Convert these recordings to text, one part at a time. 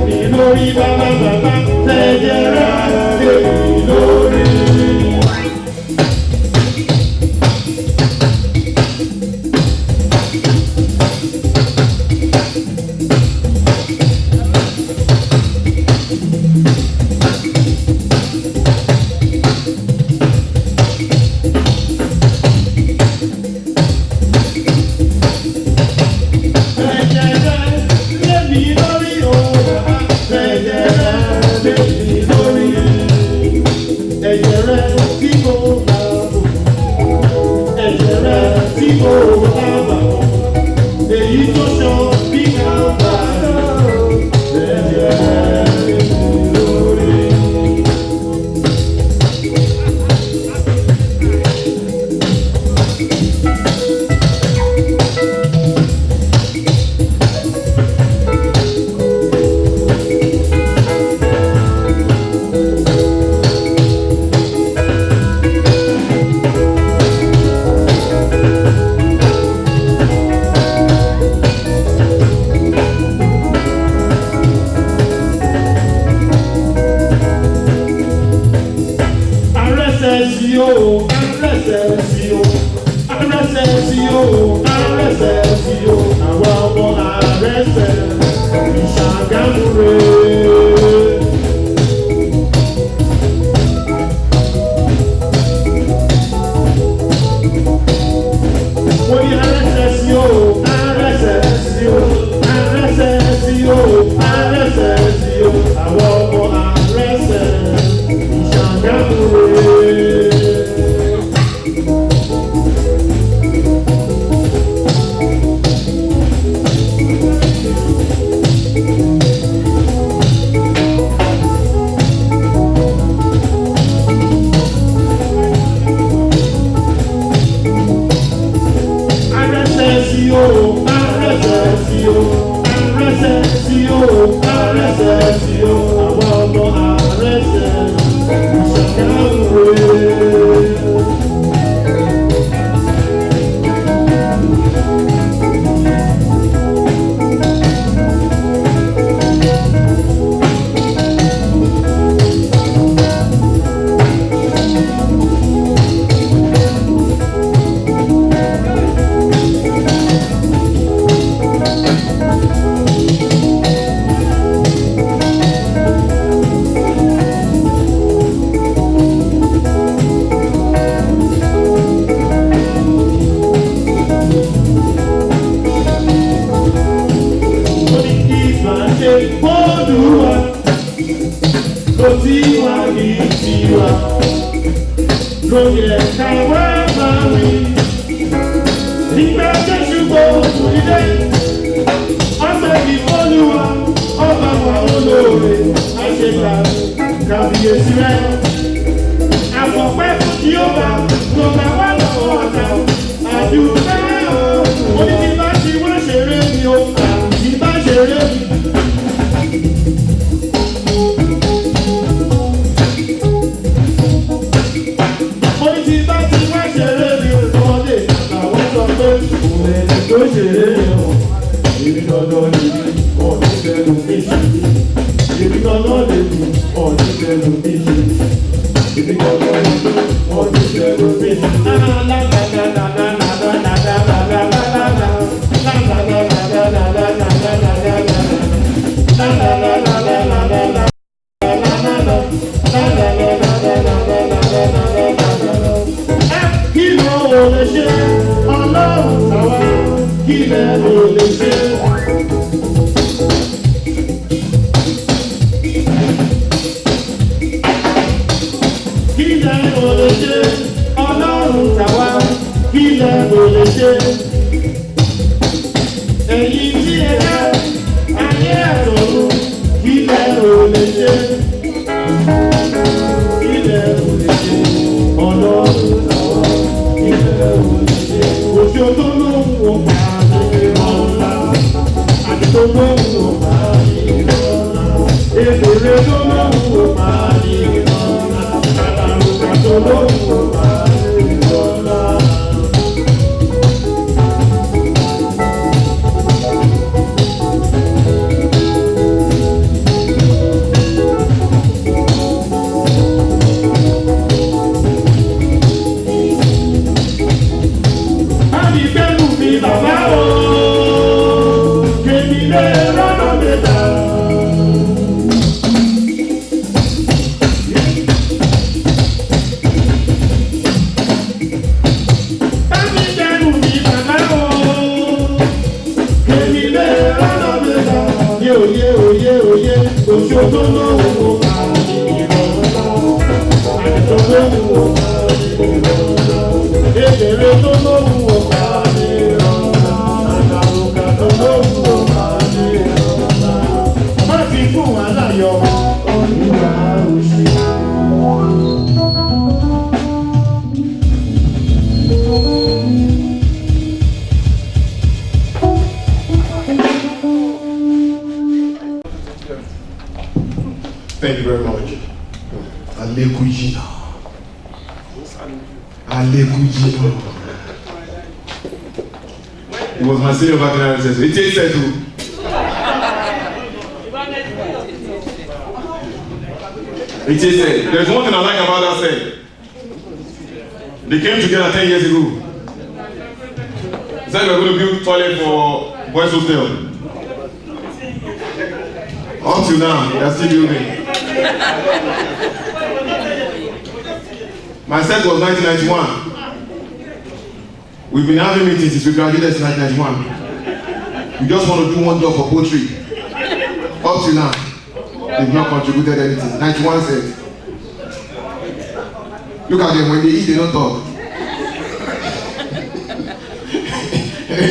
mi lórí bàbá bàbá tẹ̀jẹ̀ rẹ̀ lé mi lórí. òye oṣù tó lóhùn ó máa ní ìrọ̀lọ́ àìsàn lóhùn ó máa ní ìrọ̀lọ́ èdèrè tó lóhùn ó máa ní ìrọ̀lọ́ àgbàrúkà tó lóhùn ó máa ní ìrọ̀lọ́ má fi fún wa láyọ̀ olúwa òṣì. Thank you very much. Alekujina. Alekujina. It was my senior back in RSS. It takes that too. It takes that. There's one thing I like about that set. They came together 10 years ago. They said we were going to build toilet for boys' hostel. Up till now, they're still building. My set was 1991. We've been having meetings since we graduated in 1991. We just want to do one job for poetry. Up till now, they've not contributed anything. 91 set. Look at them, when they eat, they don't talk.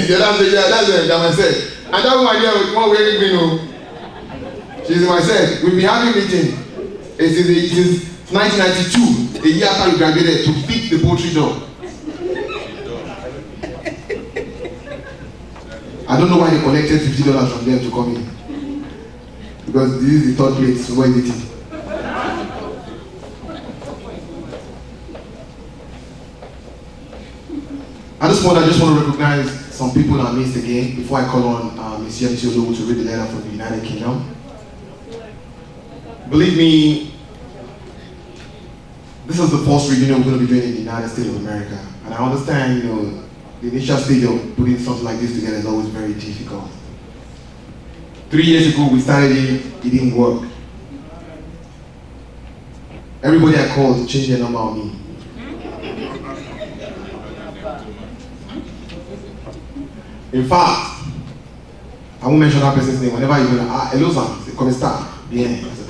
That's my set. And that woman here with one wearing green. She's in my set. We've been having meeting. It is 1992, the year after we graduated, to fix the poetry job. I don't know why they collected $50 from them to come in. Because this is the third place, so where is it? At this point, I just want to recognize some people in our midst again before I call on Ms. Yemisi Olowu to read the letter from the United Kingdom. Believe me, this is the first reunion we're going to be doing in the United States of America. And I understand, the initial stage of putting something like this together is always very difficult. 3 years ago, we started it didn't work. Everybody I called changed their number on me. In fact, I won't mention that person's name. Whenever you're going to, hello, sir, come and start. Yeah. I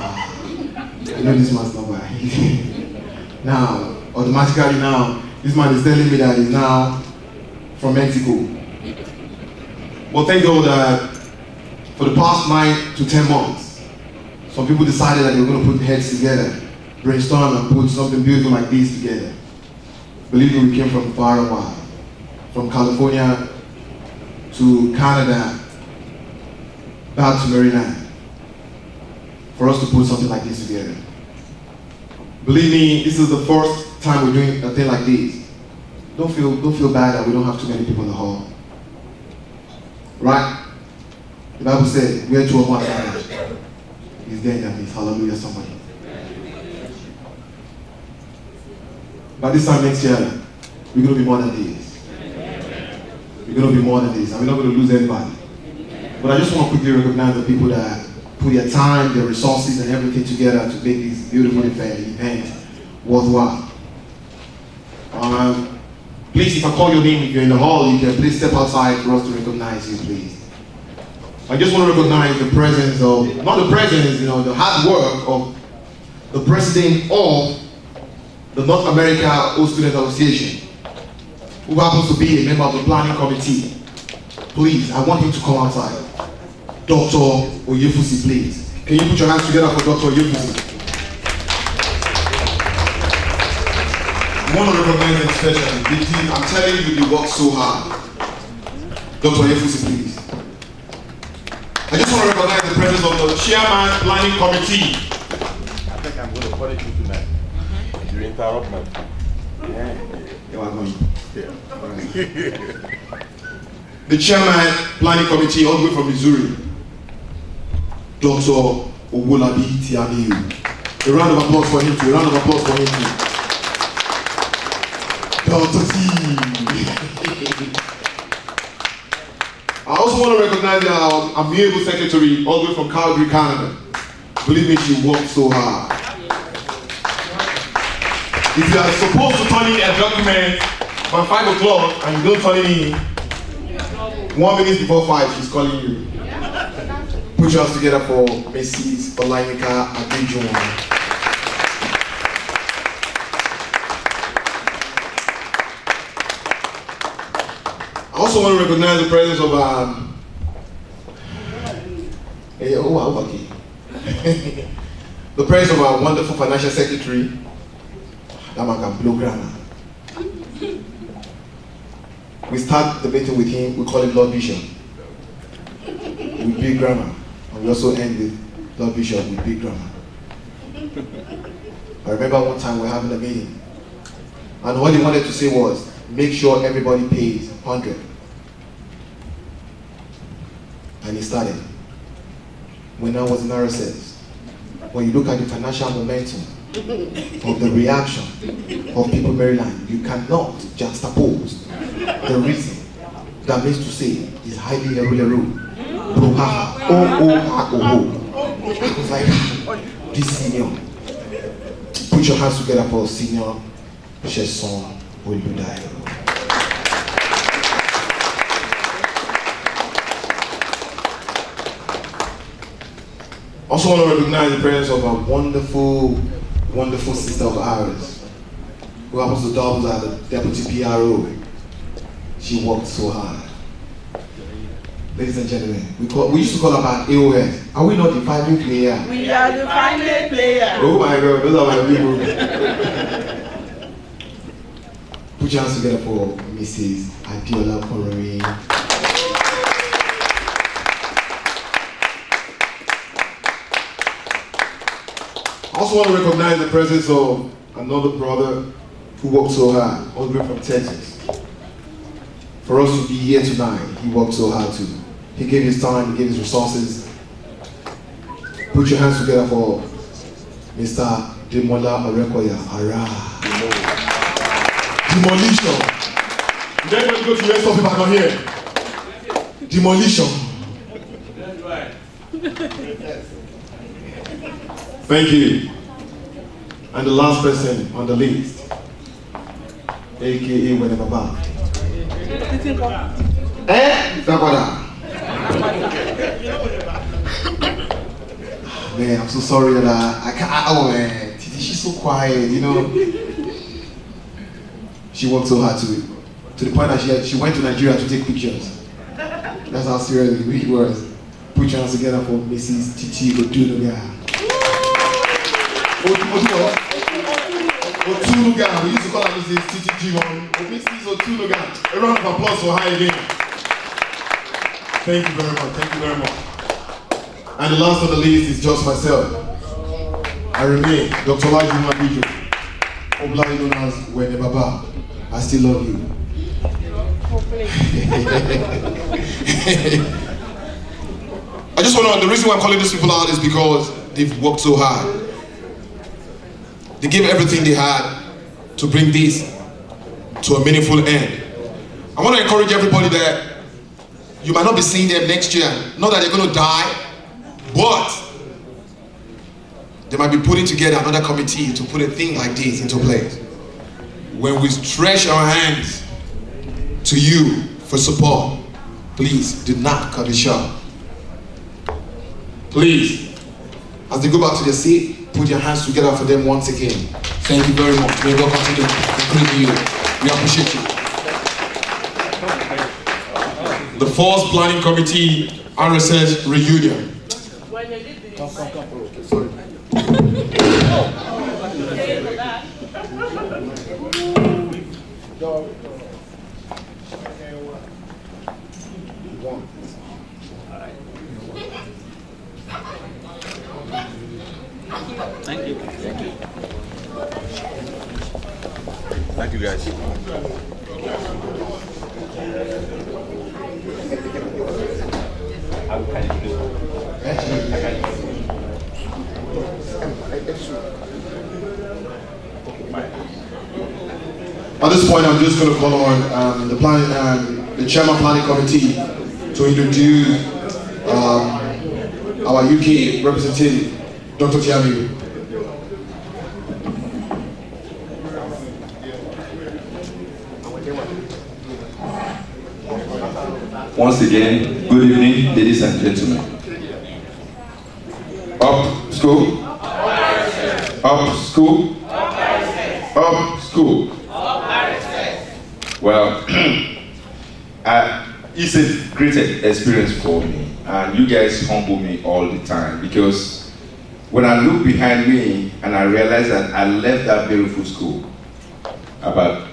know this man's number. Now, automatically now, this man is telling me that he's now from Mexico. But thank God that for the past 9 to 10 months, some people decided that they were going to put heads together, brainstorm and put something beautiful like this together. Believe me, we came from far and wide, from California to Canada, back to Maryland, for us to put something like this together. Believe me, this is the first time we're doing a thing like this. Don't feel bad that we don't have too many people in the hall. Right? The Bible said, where two or more are gathered, he's there in their midst. Hallelujah, somebody. By this time next year, we're going to be more than this. We're going to be more than this, and we're not going to lose anybody. But I just want to quickly recognize the people that put their time, their resources, and everything together to make this beautiful event worthwhile. Please, if I call your name, if you're in the hall, you can please step outside for us to recognize you, please. I just want to recognize the presence of, not the presence, the hard work of the president of the North America Old Student Association, who happens to be a member of the planning committee. Please, I want him to come outside. Dr. Oyefusi, please. Can you put your hands together for Dr. Oyefusi? I want to recognize him especially. I'm telling you, he worked so hard. Dr. Oyefusi, please. I just want to recognize the presence of the chairman planning committee. I think I'm going to punish you tonight. You interrupt me. You are going. The chairman planning committee all the way from Missouri, Dr. Owolabi Tiamiyu. A round of applause for him too. A round of applause for him too. Dr. T. I also want to recognize our amiable secretary all the way from Calgary, Canada. Believe me, she worked so hard. If you are supposed to turn in a document by 5 o'clock and you don't turn it in, 1 minute before 5, she's calling you. Put your hands together for Mrs. Olanika Adejuwon. I also want to recognize the presence of the presence of our wonderful financial secretary, that man can blow grammar. We start the meeting with him, we call him Lord Bishop, with big grammar. And we also end with Lord Bishop with big grammar. I remember one time we were having a meeting, and what he wanted to say was, make sure everybody pays 100. And he started. When I was in RSS, when you look at the financial momentum of the reaction of people in Maryland, you cannot juxtapose the reason that means to say is highly heru. I was like, this senior. Put your hands together for senior Sheson Oludayo. Also want to recognize the presence of a wonderful, wonderful sister of ours, who happens to double as the deputy PRO. She worked so hard. Ladies and gentlemen, we used to call her about AOS. Are we not the final player? We are the final player. Oh my God, those are my people. Put your hands together for Mrs. Adiola Korori. I also want to recognize the presence of another brother who worked so hard, all the way from Texas. For us to be here tonight, he worked so hard too. He gave his time, he gave his resources. Put your hands together for Mr. Demola Orekoya. Ara. Demolition. Then when you go to your stuff, if I'm not here. Demolition. Thank you. And the last person on the list, aka Wenebaba. Man, I'm so sorry that I can't. Oh man, she's so quiet, you know. She worked so hard to the point that she went to Nigeria to take pictures. That's how serious it really was. Put your hands together for Mrs. Titi Otunuga. Otunuga, we used to call her Mrs. Titi Jimon. Mrs. Otunuga. A round of applause for her again. Thank you very much. Thank you very much. And the last on the list is just myself. I remain Dr. Lajuma Bijo, obliged known as Wene Baba. I still love you. I just want to know, the reason why I'm calling these people out is because they've worked so hard. They gave everything they had to bring this to a meaningful end. I want to encourage everybody that you might not be seeing them next year. Not that they're going to die, but they might be putting together another committee to put a thing like this into place. When we stretch our hands to you for support, please do not cut it short. Please, as they go back to their seat, put your hands together for them once again. Thank you very much. May God continue to increase you. We appreciate you. The Falls Planning Committee RSS reunion. Come. Sorry. Thank you. Thank you. Thank you, guys. At this point, I'm just going to call on the chairman planning committee to introduce our UK representative, Dr. Tiami. Once again, good evening, ladies and gentlemen. Up school. Up school. Up school. Well, it's a great experience for me, and you guys humble me all the time, because when I look behind me and I realize that I left that beautiful school about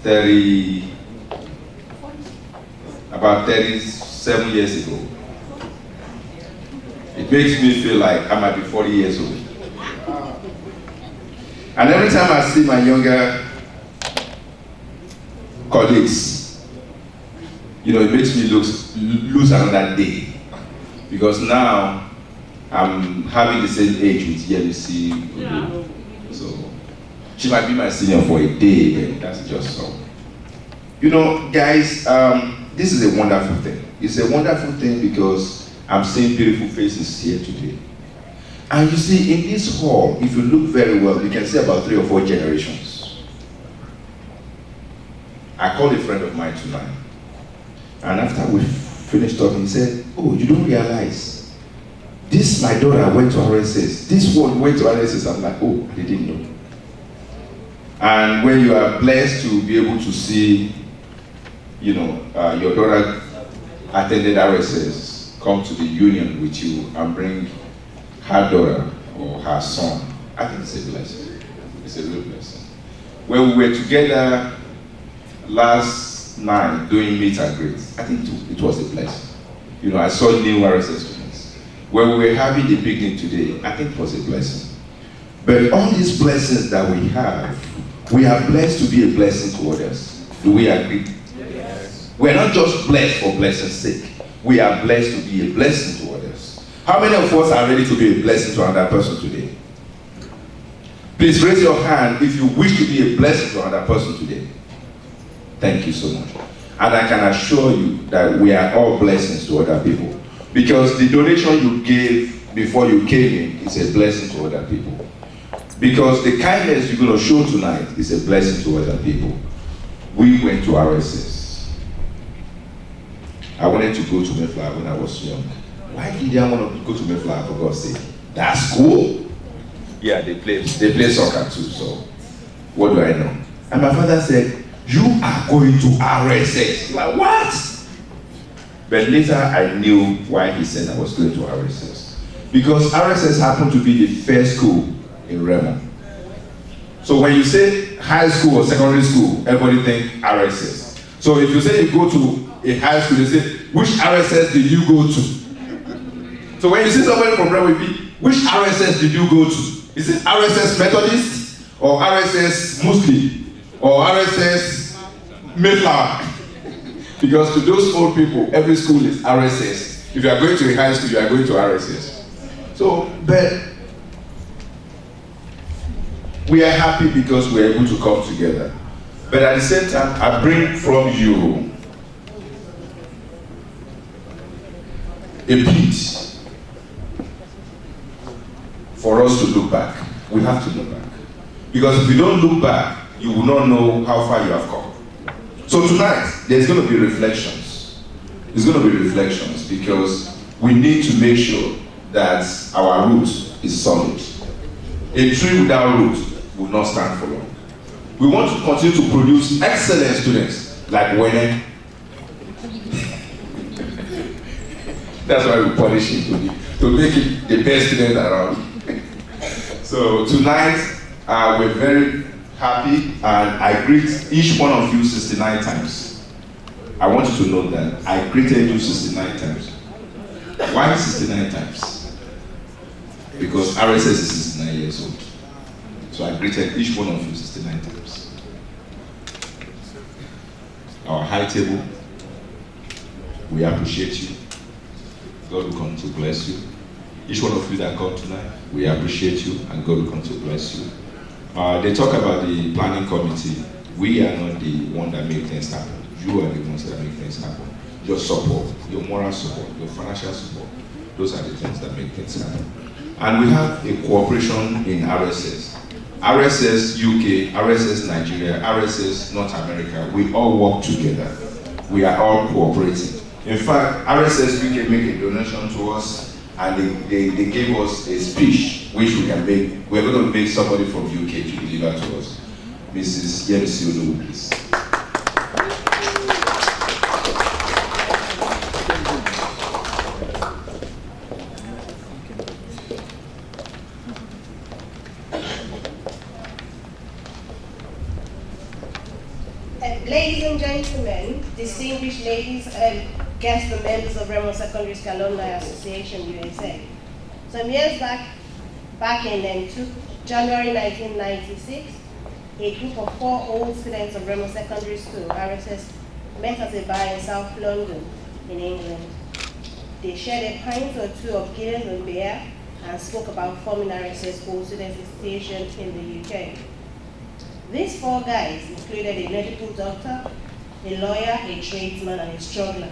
37 years ago, it makes me feel like I might be 40 years old. And every time I see my younger colleagues, it makes me lose another day, because now I'm having the same age with Yelisi. So she might be my senior for a day, but that's just so. Guys, this is a wonderful thing. It's a wonderful thing because I'm seeing beautiful faces here today. And you see, in this hall, if you look very well, you can see about 3 or 4 generations. I called a friend of mine tonight, and after we finished talking, he said, "Oh, you don't realize, this my daughter went to RSS, this one went to RSS." I'm like, "Oh, I didn't know." And when you are blessed to be able to see, your daughter attended RSS, come to the union with you and bring her daughter or her son, I think it's a blessing. It's a real blessing. When we were together last night doing meet and greet, I think it was a blessing. I saw new RSS students. When we were having the picnic today, I think it was a blessing. But all these blessings that we have, we are blessed to be a blessing to others. Do we agree? Yes. We're not just blessed for blessing's sake. We are blessed to be a blessing to others. How many of us are ready to be a blessing to another person today? Please raise your hand if you wish to be a blessing to another person today. Thank you so much. And I can assure you that we are all blessings to other people, because the donation you gave before you came in is a blessing to other people. Because the kindness you're going to show tonight is a blessing to other people. We went to RSS. I wanted to go to Mayflower when I was young. Why did I want to go to Mayflower, for God's sake? That's cool. Yeah, they play soccer too, so what do I know? And my father said, "You are going to RSS." Like, what? But later I knew why he said I was going to RSS. Because RSS happened to be the first school in Remo. So when you say high school or secondary school, everybody think RSS. So if you say you go to a high school, they say, "Which RSS did you go to?" So when you see somebody from Remo, which RSS did you go to? Is it RSS Methodist or RSS Muslim or RSS Mayflower? Because to those old people, every school is RSS. If you are going to a high school, you are going to RSS. So, but we are happy because we are able to come together. But at the same time, I bring from you a plea for us to look back. We have to look back. Because if you don't look back, you will not know how far you have come. So tonight, there's going to be reflections. There's going to be reflections because we need to make sure that our root is solid. A tree without root will not stand for long. We want to continue to produce excellent students like Wayne. That's why we punish him to make him the best student around. So tonight, we're very happy, and I greet each one of you 69 times. I want you to know that I greeted you 69 times. Why 69 times? Because RSS is 69 years old. So I greeted each one of you 69 times. Our high table, we appreciate you. God will come to bless you. Each one of you that come tonight, we appreciate you, and God will come to bless you. They talk about the planning committee. We are not the one that make things happen. You are the ones that make things happen. Your support, your moral support, your financial support, those are the things that make things happen. And we have a cooperation in RSS. RSS UK, RSS Nigeria, RSS North America, we all work together. We are all cooperating. In fact, RSS UK make a donation to us and they gave us a speech which we can make. We're going to make somebody from UK to deliver to us. Mrs. Yemisi Olu, please. Ladies and gentlemen, distinguished ladies and guests and members of Remo Secondary School Alumni Association USA. Some years back in January 1996, a group of 4 old students of Remo Secondary School, RSS, met at a bar in South London in England. They shared a pint or two of Guinness and beer and spoke about forming RSS Old Students Association in the UK. These 4 guys included a medical doctor, a lawyer, a tradesman, and a struggler.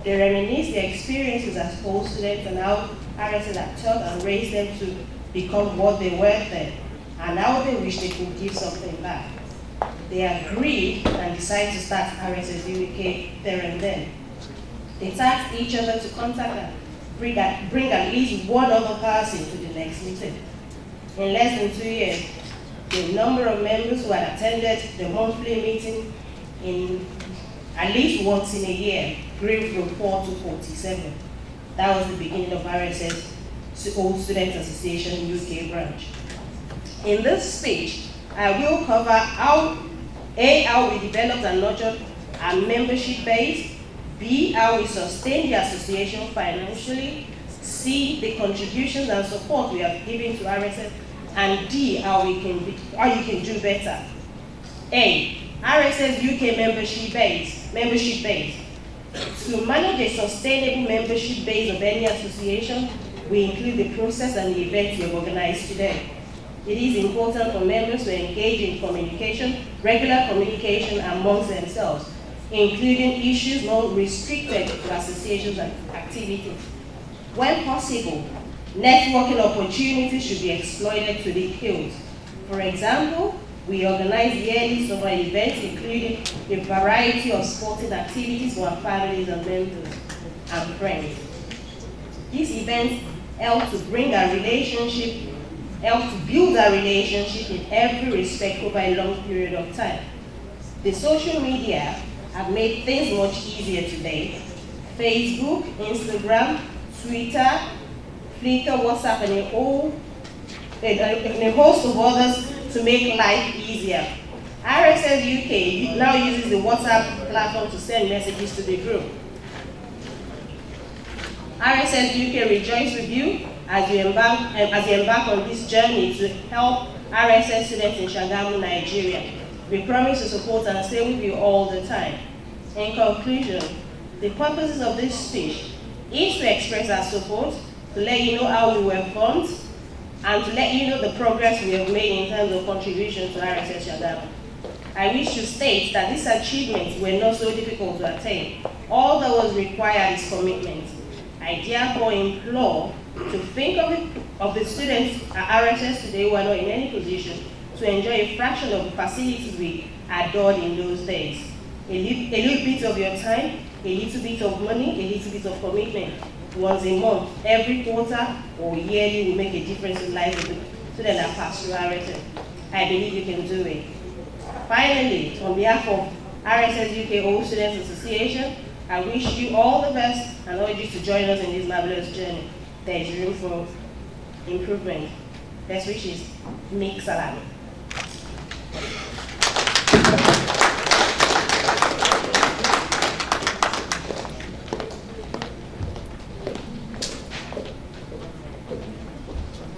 They reminisced their experiences as old students and how RSS had taught and raised them to become what they were then, and how they wish they could give something back. They agreed and decided to start RSS UK there and then. They tasked each other to contact and bring at least one other person to the next meeting. In less than 2 years, the number of members who had attended the monthly meeting in at least once in a year grew from 4 to 47. That was the beginning of RSS Old Students Association UK branch. In this speech, I will cover how we developed and nurtured our membership base, B, how we sustain the association financially, C, the contributions and support we have given to RSS, and D, how you can do better. A, RSS UK membership base. To manage a sustainable membership base of any association, we include the process and the events we have organized today. It is important for members to engage in regular communication amongst themselves, including issues not restricted to associations and activities. When possible, networking opportunities should be exploited to the hilt. For example, we organize yearly summer events, including a variety of sporting activities for our families and members and friends. These events help to build our relationship in every respect over a long period of time. The social media have made things much easier today. Facebook, Instagram, Twitter, Flickr, WhatsApp, and a host of others to make life easier. RSS UK now uses the WhatsApp platform to send messages to the group. RSS UK rejoices with you as you embark on this journey to help RSS students in Shagamu, Nigeria. We promise to support and stay with you all the time. In conclusion, the purposes of this speech is to express our support, to let you know how we were formed, and to let you know the progress we have made in terms of contribution to RSS Shagamu. I wish to state that these achievements were not so difficult to attain. All that was required is commitment. I therefore implore to think of the students at RSS today who are not in any position to enjoy a fraction of the facilities we adored in those days. A little bit of your time, a little bit of money, a little bit of commitment. Once a month, every quarter or yearly will make a difference in the lives of the students that pass through RSS. I believe you can do it. Finally, on behalf of RSS UK Old Students Association, I wish you all the best and urge you to join us in this marvelous journey. There is room for improvement. Best wishes, Nick Salami.